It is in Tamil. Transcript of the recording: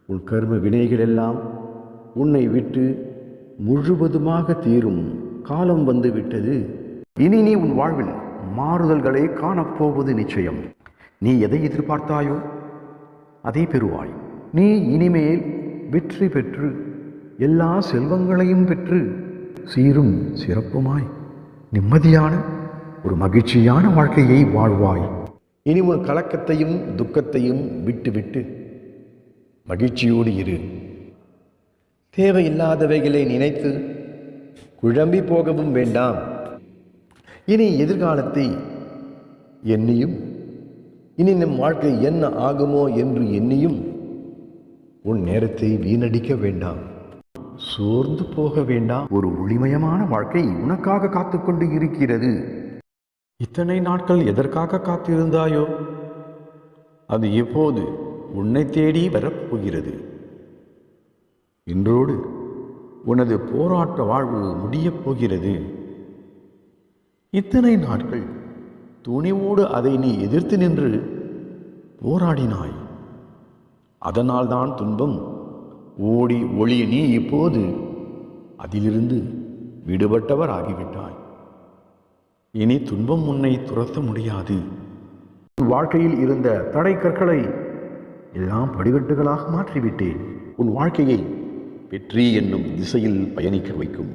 உன் கர்ம வினைகள் எல்லாம் உன்னை விட்டு முழுவதுமாக தீரும் காலம் வந்து விட்டது. இனி நீ உன் வாழ்வில் மாறுதல்களை காணப்போவது நிச்சயம். நீ எதை எதிர்பார்த்தாயோ அதை பெறுவாய். நீ இனிமேல் வெற்றி பெற்று எல்லா செல்வங்களையும் பெற்று சீரும் சிறப்புமாய் நிம்மதியான ஒரு மகிழ்ச்சியான வாழ்க்கையை வாழ்வாய். இனி உன் கலக்கத்தையும் துக்கத்தையும் விட்டு மகிழ்ச்சியோடு இரு. தேவையில்லாதவைகளை நினைத்து குழம்பி போகவும் வேண்டாம். இனி எதிர்காலத்தை எண்ணியும் இனி நம் வாழ்க்கை என்ன ஆகுமோ என்று எண்ணியும் உன் நேரத்தை வீணடிக்க வேண்டாம். சோர்ந்து போக வேண்டாம். ஒரு ஒளிமயமான வாழ்க்கை உனக்காக காத்துக்கொண்டு இருக்கிறது. இத்தனை நாட்கள் எதற்காக காத்திருந்தாயோ அது எப்போது உன்னை தேடி வரப்போகிறது. இன்றோடு உனது போராட்ட வாழ்வு முடியப் போகிறது. இத்தனை நாட்கள் துணிவோடு அதை நீ எதிர்த்து நின்று போராடினாய். அதனால்தான் துன்பம் ஓடி ஒளிய நீ இப்போது அதிலிருந்து விடுபட்டவர் ஆகிவிட்டாய். இனி துன்பம் உன்னை துரத்த முடியாது. வாழ்க்கையில் இருந்த தடை கற்களை எல்லாம் படிக்கட்டுகளாக மாற்றிவிட்டேன். உன் வாழ்க்கையை வெற்றி என்னும் திசையில் பயணிக்க வைக்கும்